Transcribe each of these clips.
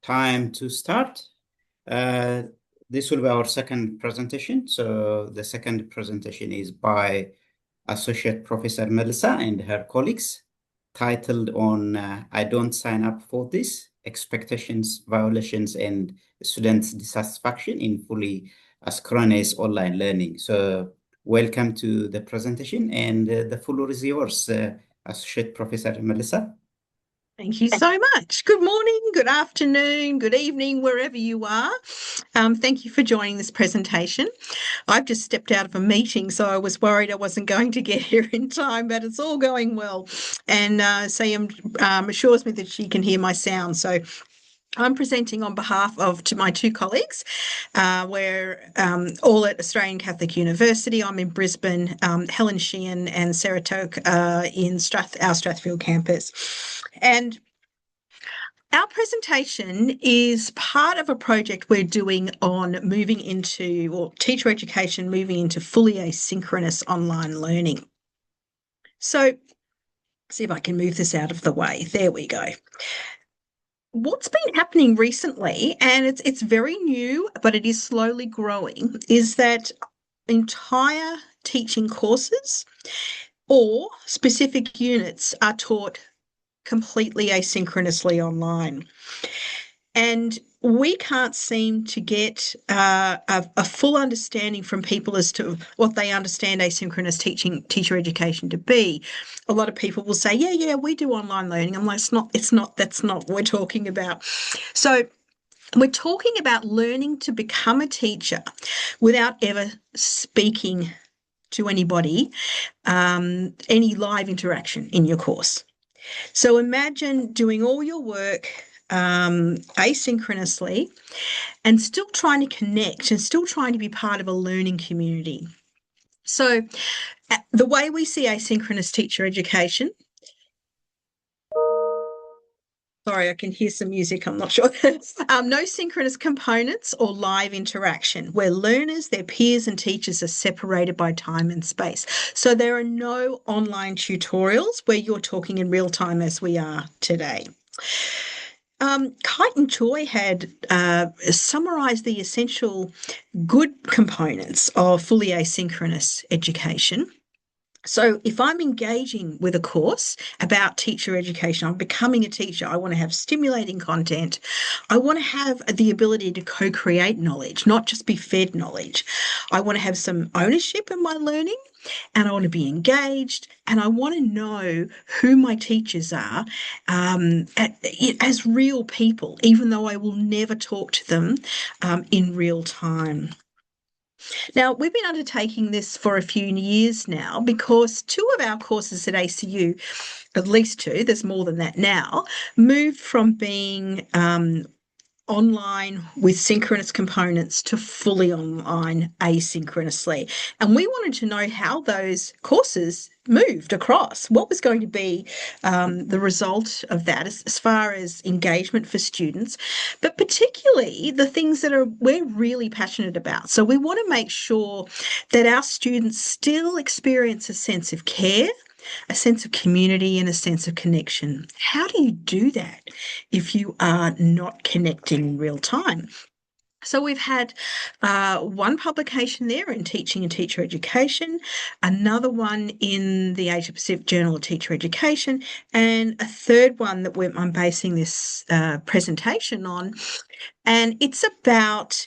time to start. Uh, this will be our second presentation. So the second presentation is by Associate Professor Melissa and her colleagues, titled on I Don't Sign Up for This, Expectations, Violations, and Students' Dissatisfaction in Fully Asynchronous Online Learning. So welcome to the presentation, and the floor is yours, Associate Professor Melissa. Thank you so much. Good morning, good afternoon, good evening, wherever you are. Thank you for joining this presentation. I've just stepped out of a meeting, so I was worried I wasn't going to get here in time, but it's all going well. And Sam assures me that she can hear my sound. So I'm presenting on behalf of my two colleagues. We're all at Australian Catholic University. I'm in Brisbane. Helen, Sheehan and Sarah Taouk in our Strathfield campus. And our presentation is part of a project we're doing on moving into, or teacher education moving into fully asynchronous online learning. So, see if I can move this out of the way. There we go. What's been happening recently, and it's very new, but it is slowly growing, is that entire teaching courses or specific units are taught completely asynchronously online. And we can't seem to get a full understanding from people as to what they understand asynchronous teacher education to be. A lot of people will say, yeah, we do online learning. I'm like, that's not what we're talking about. So we're talking about learning to become a teacher without ever speaking to anybody, any live interaction in your course. So imagine doing all your work asynchronously and still trying to connect and still trying to be part of a learning community. So the way we see asynchronous teacher education, sorry, I can hear some music. I'm not sure. No synchronous components or live interaction where learners, their peers and teachers are separated by time and space. So there are no online tutorials where you're talking in real time as we are today. Kite and Joy had summarised the essential good components of fully asynchronous education. So if I'm engaging with a course about teacher education, I'm becoming a teacher, I want to have stimulating content. I want to have the ability to co-create knowledge, not just be fed knowledge. I want to have some ownership in my learning, and I want to be engaged, and I want to know who my teachers are as real people, even though I will never talk to them in real time. Now, we've been undertaking this for a few years now because two of our courses at ACU, at least two, there's more than that now, moved from being online with synchronous components to fully online asynchronously. And we wanted to know how those courses moved across. What was going to be the result of that as far as engagement for students, but particularly the things that we're really passionate about. So we want to make sure that our students still experience a sense of care, a sense of community and a sense of connection. How do you do that if you are not connecting in real time? So we've had one publication there in Teaching and Teacher Education, another one in the Asia Pacific Journal of Teacher Education, and a third one that I'm basing this presentation on. And it's about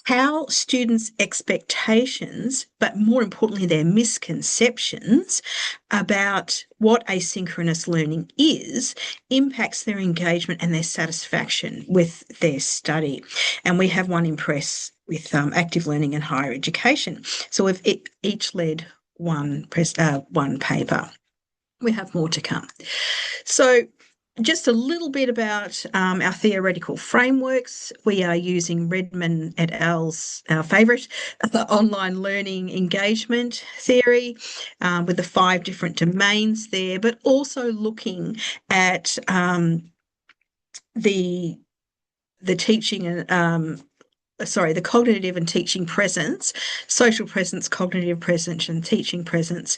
how students' expectations, but more importantly, their misconceptions about what asynchronous learning is, impacts their engagement and their satisfaction with their study. And we have one in press with active learning and higher education. So we've each led one paper. We have more to come. So just a little bit about our theoretical frameworks. We are using Redman et al.'s, our favourite, online learning engagement theory with the 5 different domains there, but also looking at the teaching and the cognitive and teaching presence, social presence, cognitive presence, and teaching presence,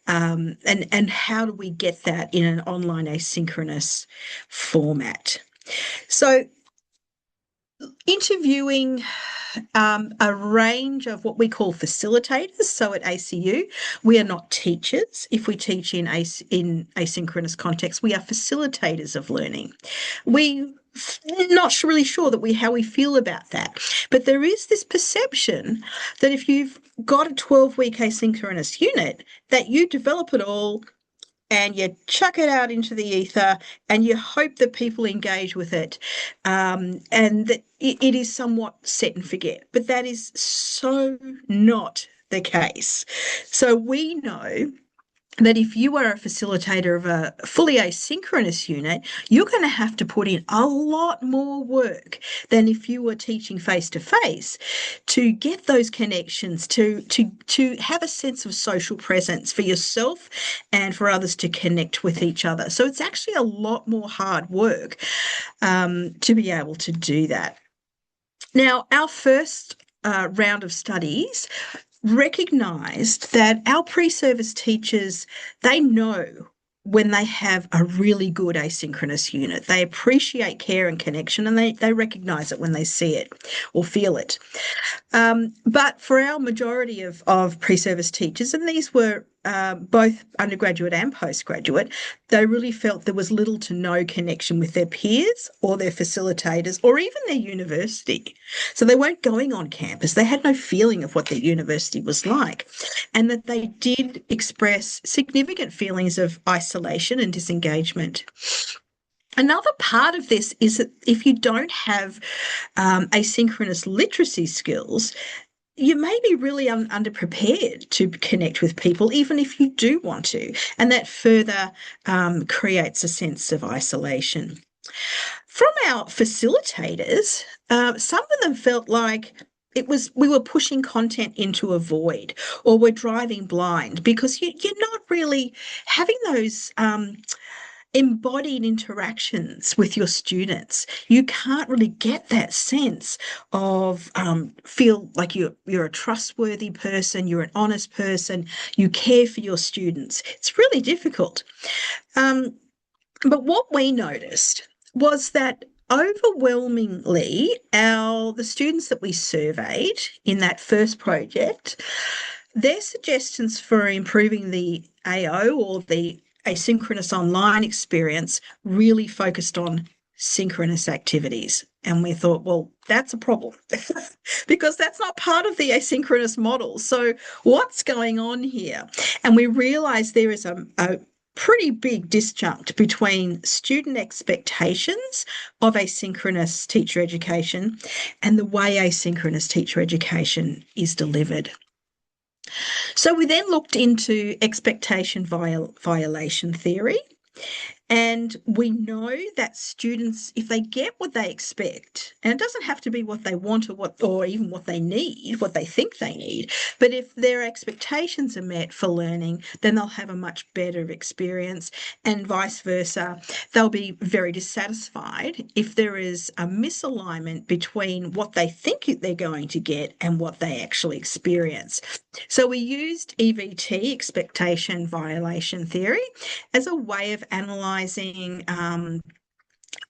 and how do we get that in an online asynchronous format? So interviewing a range of what we call facilitators. So at ACU, we are not teachers. If we teach in asynchronous context, we are facilitators of learning. We're not really sure that how we feel about that. But there is this perception that if you've got a 12-week asynchronous unit, that you develop it all and you chuck it out into the ether and you hope that people engage with it, and that it is somewhat set and forget. But that is so not the case. So we know that if you are a facilitator of a fully asynchronous unit, you're going to have to put in a lot more work than if you were teaching face to face to get those connections, to have a sense of social presence for yourself and for others to connect with each other. So it's actually a lot more hard work to be able to do that. Now, our first round of studies recognized that our pre-service teachers, they know when they have a really good asynchronous unit. They appreciate care and connection, and they recognize it when they see it or feel it. But for our majority of pre-service teachers, and these were both undergraduate and postgraduate, they really felt there was little to no connection with their peers or their facilitators or even their university. So they weren't going on campus. They had no feeling of what their university was like, and that they did express significant feelings of isolation and disengagement. Another part of this is that if you don't have asynchronous literacy skills, you may be really underprepared to connect with people, even if you do want to, and that further creates a sense of isolation. From our facilitators, some of them felt like we were pushing content into a void, or we're driving blind because you're not really having those embodied interactions with your students. You can't really get that sense of feel like you're a trustworthy person, you're an honest person, you care for your students. It's really difficult. But what we noticed was that overwhelmingly the students that we surveyed in that first project, their suggestions for improving the AO, or the asynchronous online experience, really focused on synchronous activities. And we thought, well, that's a problem because that's not part of the asynchronous model. So what's going on here? And we realized there is a pretty big disjunct between student expectations of asynchronous teacher education and the way asynchronous teacher education is delivered. So we then looked into expectation violation theory. And we know that students, if they get what they expect, and it doesn't have to be what they want or even what they need, what they think they need, but if their expectations are met for learning, then they'll have a much better experience, and vice versa. They'll be very dissatisfied if there is a misalignment between what they think they're going to get and what they actually experience. So we used EVT, expectation violation theory, as a way of analysing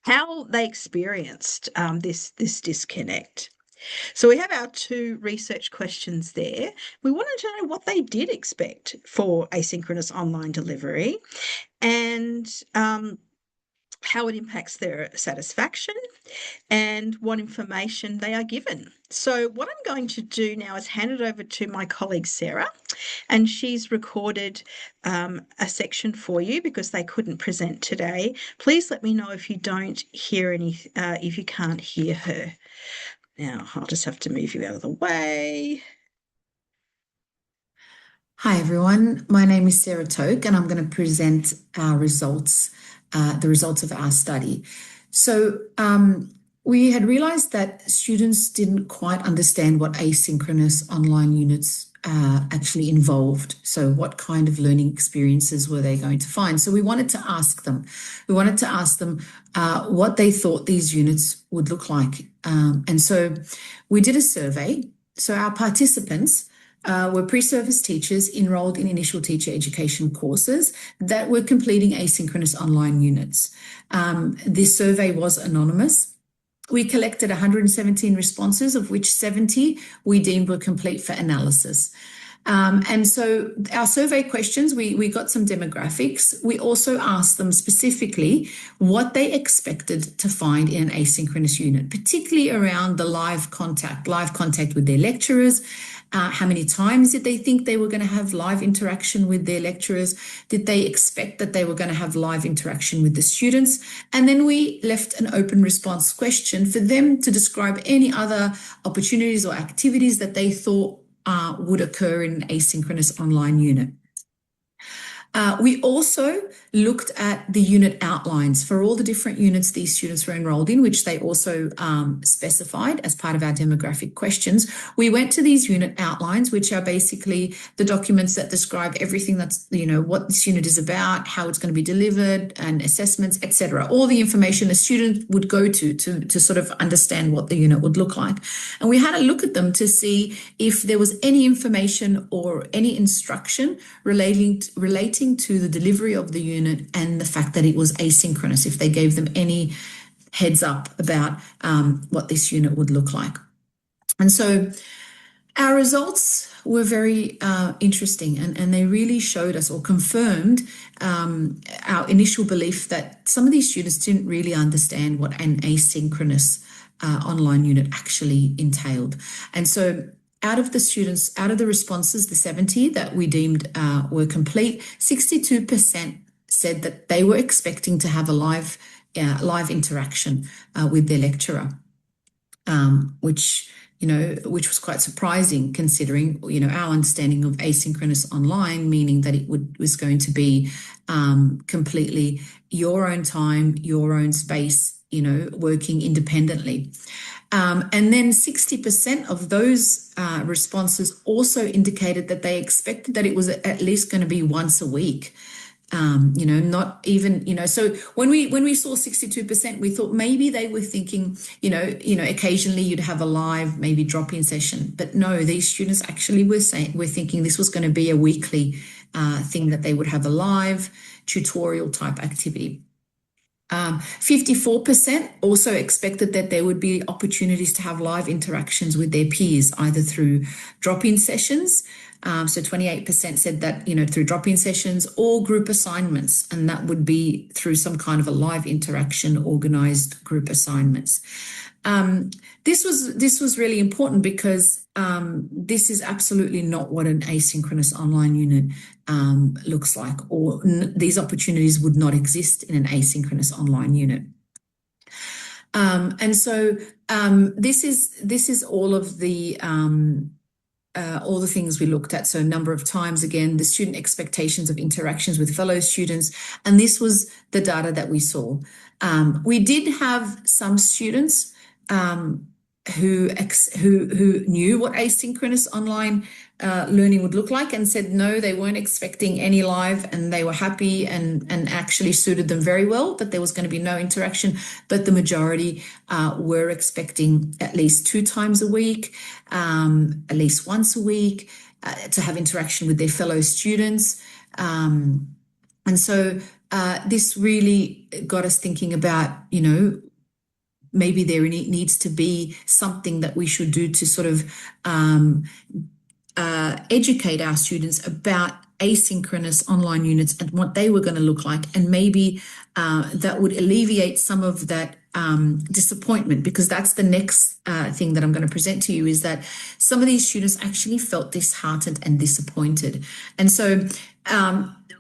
how they experienced this disconnect. So we have our two research questions there. We wanted to know what they did expect for asynchronous online delivery, and how it impacts their satisfaction, and what information they are given. So what I'm going to do now is hand it over to my colleague Sarah, and she's recorded a section for you because they couldn't present today. Please let me know if you don't hear if you can't hear her. Now, I'll just have to move you out of the way. Hi, everyone. My name is Sarah Taouk, and I'm going to present our results, the results of our study. So we had realized that students didn't quite understand what asynchronous online units actually involved. So what kind of learning experiences were they going to find? So we wanted to ask them. We wanted to ask them what they thought these units would look like. And so we did a survey. So our participants were pre-service teachers enrolled in initial teacher education courses that were completing asynchronous online units. This survey was anonymous. we collected 117 responses, of which 70 we deemed were complete for analysis. And so our survey questions, we got some demographics. We also asked them specifically what they expected to find in an asynchronous unit, particularly around the live contact with their lecturers. How many times did they think they were going to have live interaction with their lecturers? Did they expect that they were going to have live interaction with the students? And then we left an open response question for them to describe any other opportunities or activities that they thought would occur in an asynchronous online unit. We also looked at the unit outlines for all the different units these students were enrolled in, which they also specified as part of our demographic questions. We went to these unit outlines, which are basically the documents that describe everything that's, what this unit is about, how it's going to be delivered, and assessments, etc. All the information a student would go to sort of understand what the unit would look like. And we had a look at them to see if there was any information or any instruction relating to the delivery of the unit and the fact that it was asynchronous, if they gave them any heads up about what this unit would look like. And so our results were very interesting, and they really showed us or confirmed our initial belief that some of these students didn't really understand what an asynchronous online unit actually entailed. And so out of the responses, the 70 that we deemed were complete, 62% said that they were expecting to have a live interaction with their lecturer, which was quite surprising considering, our understanding of asynchronous online, meaning that it was going to be completely your own time, your own space, working independently. And then 60% of those responses also indicated that they expected that it was at least going to be once a week. Not even, so when we saw 62%, we thought maybe they were thinking, occasionally you'd have a live, maybe drop-in session. But no, these students actually were thinking this was going to be a weekly thing, that they would have a live tutorial type activity. 54% also expected that there would be opportunities to have live interactions with their peers, either through drop-in sessions. So 28% said that, through drop-in sessions or group assignments, and that would be through some kind of a live interaction, organized group assignments. This was really important because this is absolutely not what an asynchronous online unit looks like, or these opportunities would not exist in an asynchronous online unit. And so this is all of the things we looked at. So a number of times, again, the student expectations of interactions with fellow students, and this was the data that we saw. We did have some students who knew what asynchronous online learning would look like and said no, they weren't expecting any live, and they were happy and actually suited them very well that there was going to be no interaction. But the majority were expecting at least 2 times a week, at least once a week, to have interaction with their fellow students. And so this really got us thinking about, maybe there needs to be something that we should do to sort of educate our students about asynchronous online units and what they were going to look like. And maybe that would alleviate some of that disappointment, because that's the next thing that I'm going to present to you, is that some of these students actually felt disheartened and disappointed. And so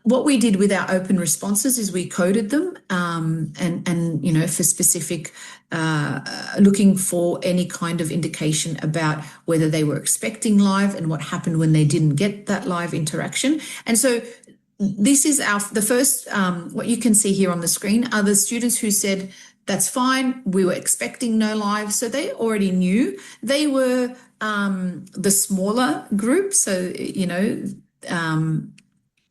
what we did with our open responses is we coded them and for specific, looking for any kind of indication about whether they were expecting live and what happened when they didn't get that live interaction. And so this is the first, what you can see here on the screen are the students who said, that's fine, we were expecting no live. So they already knew. They were the smaller group. So,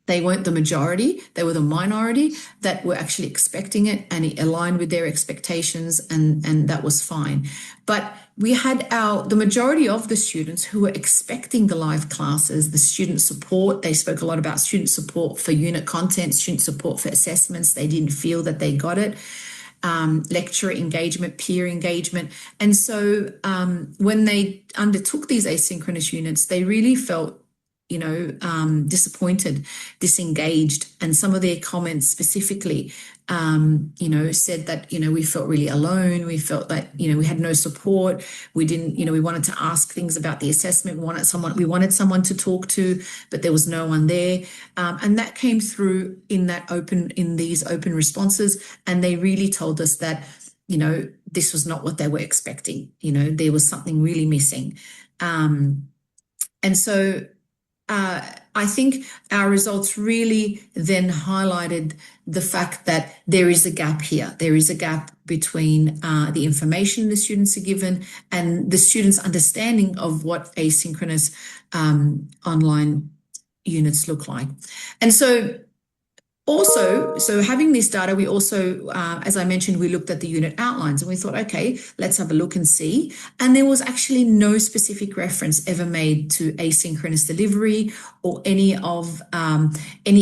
they weren't the majority, they were the minority that were actually expecting it, and it aligned with their expectations, and that was fine. But we had the majority of the students who were expecting the live classes, the student support. They spoke a lot about student support for unit content, student support for assessments. They didn't feel that they got it. lecturer engagement, peer engagement. And so when they undertook these asynchronous units, they really felt disappointed, disengaged. And some of their comments specifically, said that, we felt really alone. We felt that, we had no support. We didn't, we wanted to ask things about the assessment. We wanted someone to talk to, but there was no one there. And that came through in these open responses. And they really told us that, this was not what they were expecting. There was something really missing. And so I think our results really then highlighted the fact that there is a gap here. There is a gap between the information the students are given and the students' understanding of what asynchronous online units look like. And so having this data, we also, as I mentioned, we looked at the unit outlines and we thought, okay, let's have a look and see. And there was actually no specific reference ever made to asynchronous delivery or any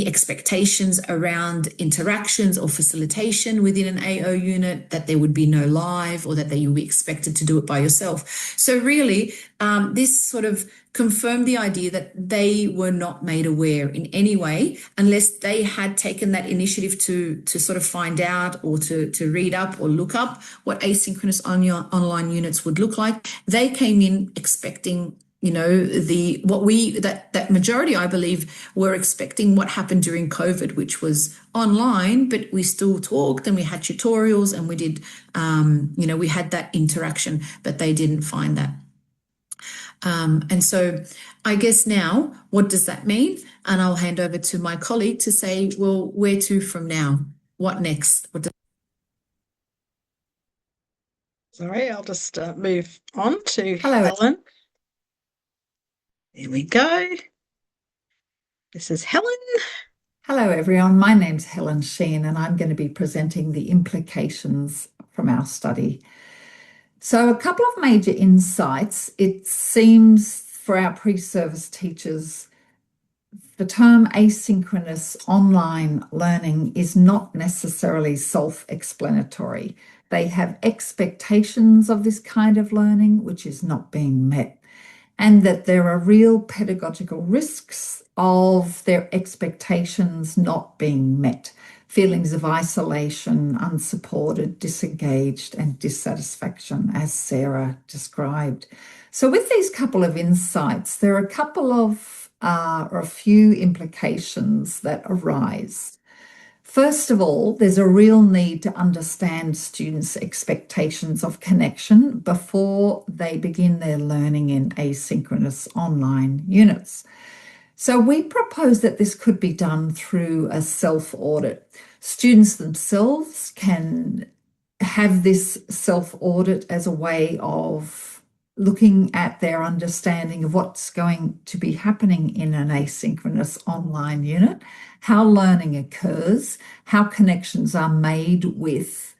expectations around interactions or facilitation within an AO unit, that there would be no live or that you would be expected to do it by yourself. So really, this sort of confirmed the idea that they were not made aware in any way, unless they had taken that initiative to sort of find out or to read up or look up what asynchronous online units would look like. They came in expecting, that majority, I believe, were expecting what happened during COVID, which was online, but we still talked and we had tutorials and we did, we had that interaction, but they didn't find that. And so I guess now, what does that mean? And I'll hand over to my colleague to say, well, where to from now? What next? Sorry, I'll just move on to Helen. There we go. This is Helen. Hello, everyone. My name's Helen Sheehan, and I'm going to be presenting the implications from our study. So a couple of major insights. It seems for our pre-service teachers, the term asynchronous online learning is not necessarily self-explanatory. They have expectations of this kind of learning, which is not being met, and that there are real pedagogical risks of their expectations not being met. Feelings of isolation, unsupported, disengaged, and dissatisfaction, as Sarah described. So with these couple of insights, there are a couple of, or a few implications that arise. First of all, there's a real need to understand students' expectations of connection before they begin their learning in asynchronous online units. So we propose that this could be done through a self-audit. Students themselves can have this self-audit as a way of looking at their understanding of what's going to be happening in an asynchronous online unit, how learning occurs, how connections are made with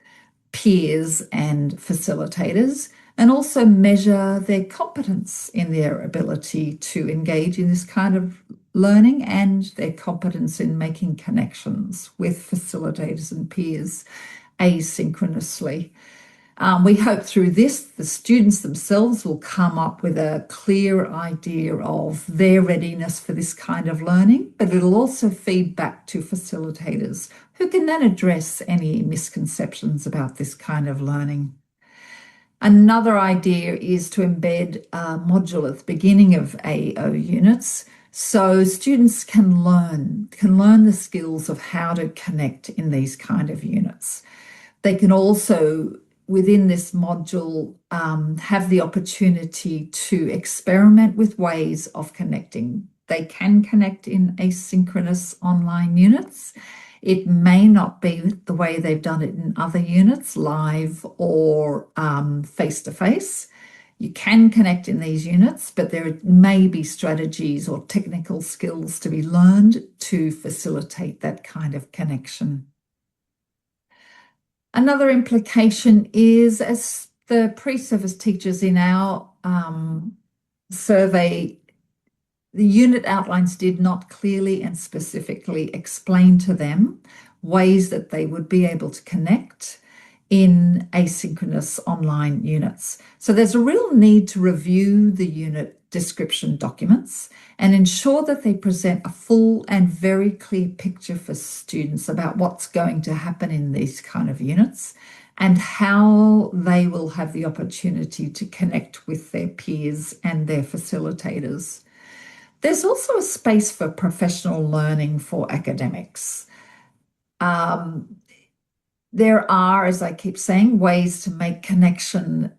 peers and facilitators, and also measure their competence in their ability to engage in this kind of learning and their competence in making connections with facilitators and peers asynchronously. We hope through this, the students themselves will come up with a clear idea of their readiness for this kind of learning, but it'll also feed back to facilitators who can then address any misconceptions about this kind of learning. Another idea is to embed a module at the beginning of AO units so students can learn the skills of how to connect in these kind of units. They can also, within this module, have the opportunity to experiment with ways of connecting. They can connect in asynchronous online units. It may not be the way they've done it in other units, live or face-to-face. You can connect in these units, but there may be strategies or technical skills to be learned to facilitate that kind of connection. Another implication is, as the pre-service teachers in our survey, the unit outlines did not clearly and specifically explain to them ways that they would be able to connect in asynchronous online units. So there's a real need to review the unit description documents and ensure that they present a full and very clear picture for students about what's going to happen in these kind of units and how they will have the opportunity to connect with their peers and their facilitators. There's also a space for professional learning for academics. There are, as I keep saying, ways to make connection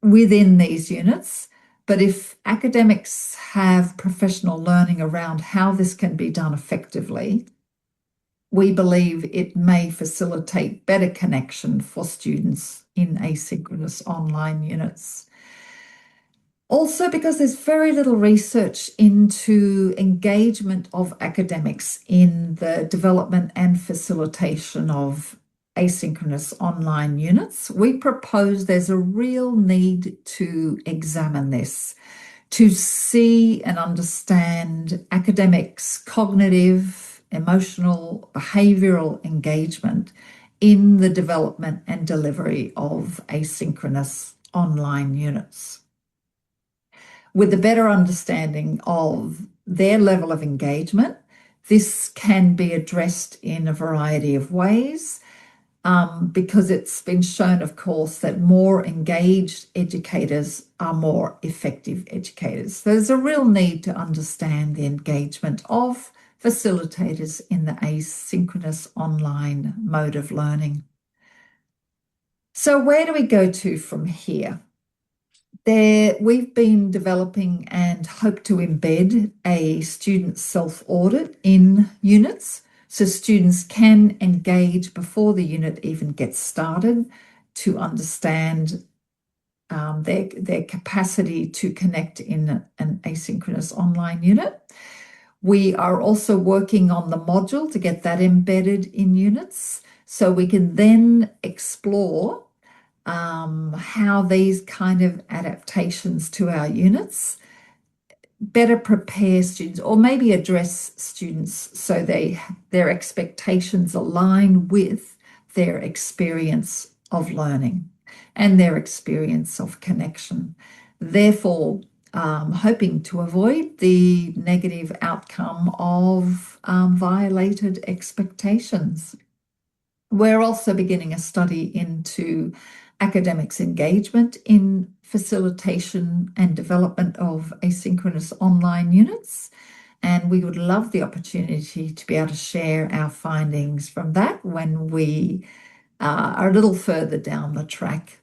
within these units. But if academics have professional learning around how this can be done effectively, we believe it may facilitate better connection for students in asynchronous online units. Also, because there's very little research into engagement of academics in the development and facilitation of asynchronous online units, we propose there's a real need to examine this, to see and understand academics' cognitive, emotional, behavioural engagement in the development and delivery of asynchronous online units. With a better understanding of their level of engagement, this can be addressed in a variety of ways, because it's been shown, of course, that more engaged educators are more effective educators. So there's a real need to understand the engagement of facilitators in the asynchronous online mode of learning. So where do we go to from here? We've been developing and hope to embed a student self-audit in units so students can engage before the unit even gets started to understand their capacity to connect in an asynchronous online unit. We are also working on the module to get that embedded in units so we can then explore how these kind of adaptations to our units better prepare students or maybe address students so their expectations align with their experience of learning and their experience of connection. Therefore, hoping to avoid the negative outcome of violated expectations. We're also beginning a study into academics' engagement in facilitation and development of asynchronous online units, and we would love the opportunity to be able to share our findings from that when we are a little further down the track.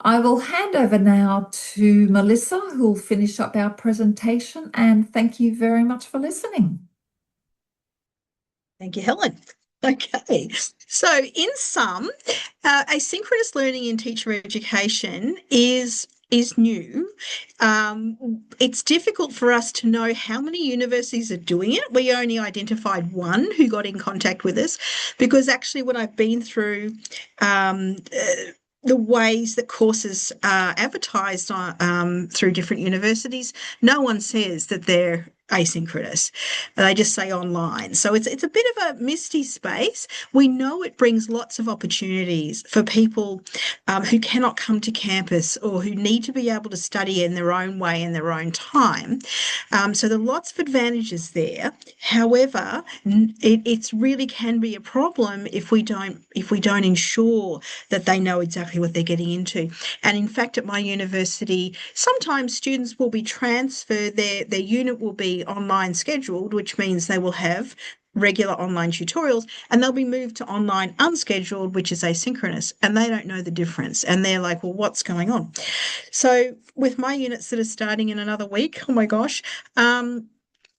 I will hand over now to Melissa, who will finish up our presentation, and thank you very much for listening. Thank you, Helen. Okay, so in sum, asynchronous learning in teacher education is new. It's difficult for us to know how many universities are doing it. We only identified one who got in contact with us because actually when I've been through the ways that courses are advertised through different universities, no one says that they're asynchronous. They just say online. So it's a bit of a misty space. We know it brings lots of opportunities for people who cannot come to campus or who need to be able to study in their own way in their own time. So there are lots of advantages there. However, it really can be a problem if we don't ensure that they know exactly what they're getting into. And in fact, at my university, sometimes students will be transferred. Their unit will be online scheduled, which means they will have regular online tutorials, and they'll be moved to online unscheduled, which is asynchronous, and they don't know the difference. And they're like, well, what's going on? So with my units that are starting in another week, oh my gosh,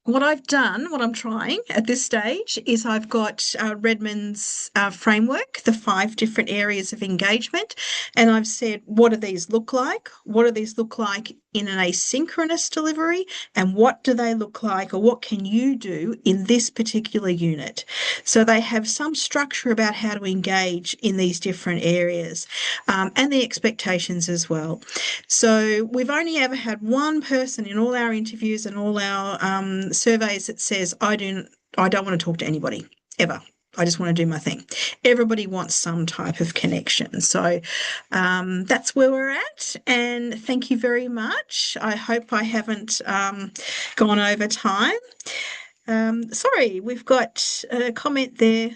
what I'm trying at this stage is I've got Redmond's framework, the 5 different areas of engagement, and I've said, what do these look like? What do these look like in an asynchronous delivery? And what do they look like, or what can you do in this particular unit? So they have some structure about how to engage in these different areas, and the expectations as well. So we've only ever had one person in all our interviews and all our surveys that says, I don't want to talk to anybody ever. I just want to do my thing. Everybody wants some type of connection. So that's where we're at. And thank you very much. I hope I haven't gone over time. Sorry, we've got a comment there.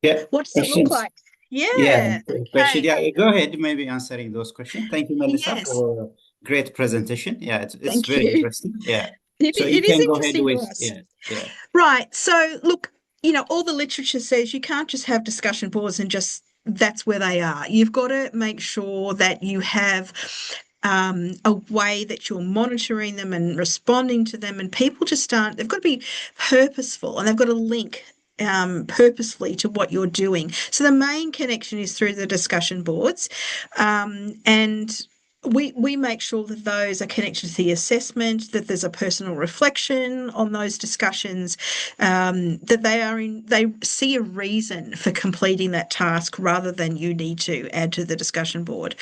Yeah, What does it look questions? like? Yeah, Yeah. question. Okay. Yeah, go ahead, maybe answering those questions. Thank you, Melissa, Yes. for a great presentation. Yeah, it's Thank very you. interesting. Yeah. So you It is can go ahead interesting to with, us. yeah, yeah. Right. So, look, all the literature says you can't just have discussion boards and just that's where they are. You've got to make sure that you have a way that you're monitoring them and responding to them. And people just aren't, they've got to be purposeful and they've got to link purposefully to what you're doing. So the main connection is through the discussion boards. And we make sure that those are connected to the assessment, that there's a personal reflection on those discussions, that they see a reason for completing that task rather than you need to add to the discussion board.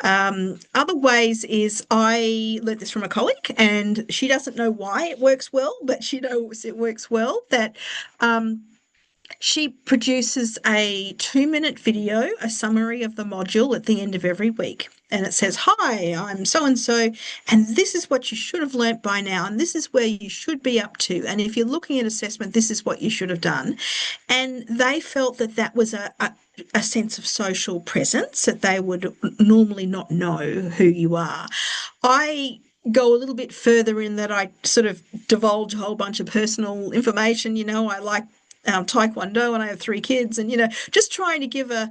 Other ways is I learned this from a colleague, and she doesn't know why it works well, but she knows it works well. That she produces a 2-minute video, a summary of the module at the end of every week. And it says, "Hi, I'm so and so, and this is what you should have learnt by now, and this is where you should be up to. And if you're looking at assessment, this is what you should have done." And they felt that that was a sense of social presence, that they would normally not know who you are. I go a little bit further in that I sort of divulge a whole bunch of personal information. I like Taekwondo and I have 3 kids, and just trying to give a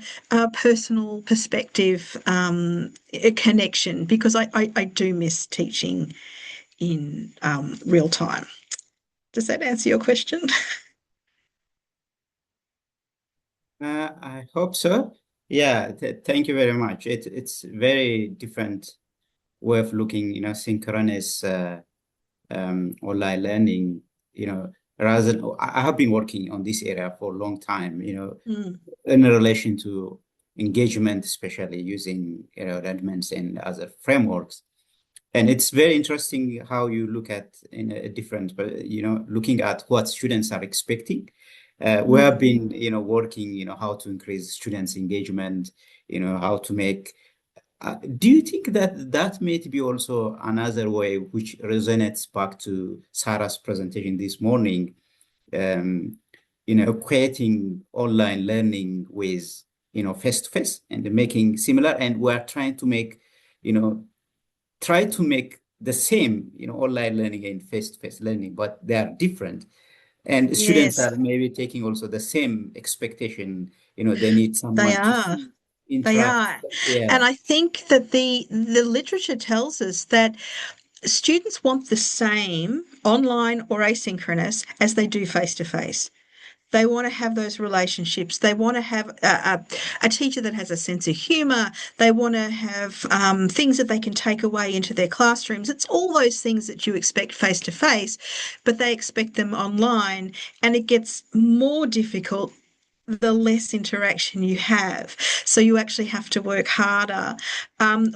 personal perspective, a connection, because I do miss teaching in real time. Does that answer your question? I hope so. Yeah, thank you very much. It's very different way of looking, synchronous online learning, rather than, I have been working on this area for a long time, Mm, in relation to engagement, especially using, elements and other frameworks. And it's very interesting how you look at in a different, but looking at what students are expecting. We have been, working, how to increase students' engagement, how to make. Do you think that that may be also another way which resonates back to Sarah's presentation this morning? Equating online learning with, face-to-face and making similar, and we're trying to make, try to make the same, online learning and face-to-face learning, but they are different. And students yes, are maybe taking also the same expectation, they need they someone to are. see, They interact. are. Yeah. And I think that the literature tells us that students want the same online or asynchronous as they do face to face. They want to have those relationships. They want to have a teacher that has a sense of humor. They want to have things that they can take away into their classrooms. It's all those things that you expect face to face, but they expect them online. And it gets more difficult the less interaction you have. So you actually have to work harder.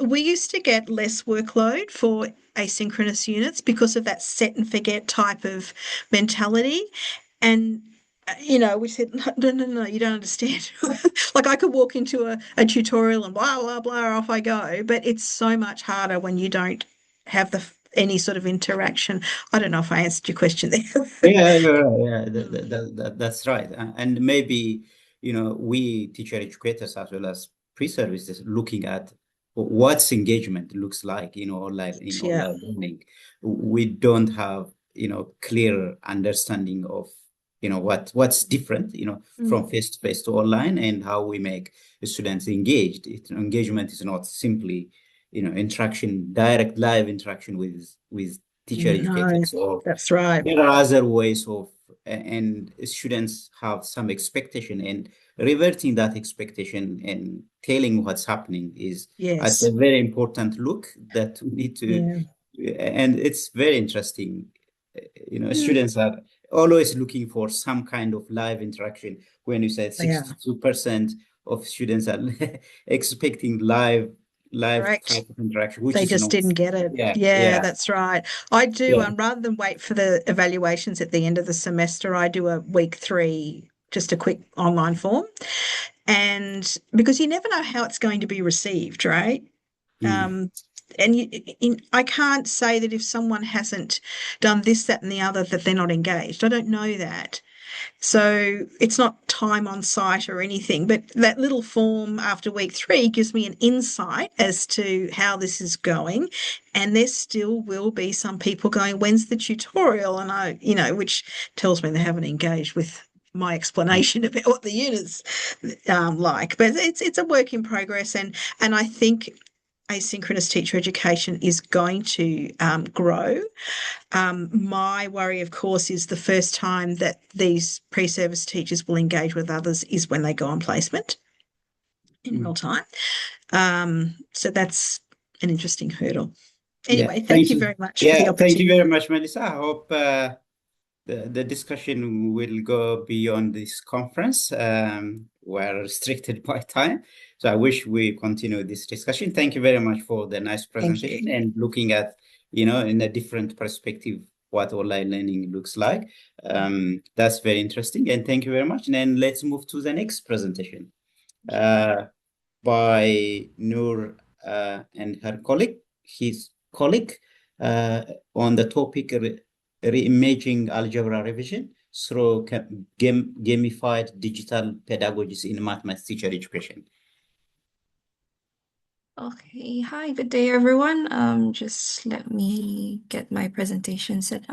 We used to get less workload for asynchronous units because of that set and forget type of mentality. And we said, no, you don't understand. Like I could walk into a tutorial and blah, blah, blah, off I go. But it's so much harder when you don't have any sort of interaction. I don't know if I answered your question there. Yeah, you're right. Yeah, Mm. that's right. And maybe, we teacher educators as well as pre-services looking at what's engagement looks like, online in Yeah. online learning. We don't have, clear understanding of, what's different, Mm. from face to face to online and how we make students engaged. Engagement is not simply, interaction, direct live interaction with teacher No, educators, or that's right. there are other ways of, and students have some expectation, and reverting that expectation and telling what's happening is, it's a Yes. very important look that we need to, Yeah. and it's very interesting. Mm. Students are always looking for some kind of live interaction. When you said They are. 62% of students are expecting live live Correct. type of interaction, which They is just not. didn't get it. Yeah, Yeah, yeah, that's right. I do, yeah. rather than wait for the evaluations at the end of the semester, I do a week 3, just a quick online form. And because you never know how it's going to be received, right? Mm. And I can't say that if someone hasn't done this, that, and the other, that they're not engaged. I don't know that. So it's not time on site or anything, but that little form after week 3 gives me an insight as to how this is going. And there still will be some people going, when's the tutorial? And which tells me they haven't engaged with my explanation about what the unit's like. But it's a work in progress, and I think asynchronous teacher education is going to grow. My worry, of course, is the first time that these pre-service teachers will engage with others is when they go on placement in real time. So that's an interesting hurdle. Anyway, thank you very much for the Yeah, thank you opportunity. very much, Melissa. I hope the discussion will go beyond this conference. We're restricted by time. So I wish we continue this discussion. Thank you very much for the nice presentation and looking at, in a different perspective, what online learning looks like. That's very interesting. And thank you very much. And then let's move to the next presentation by Noor and his colleague, on the topic Reimaging algebra revision through gamified digital pedagogies in mathematics teacher education. Okay, hi, good day everyone. Just let me get my presentation set up.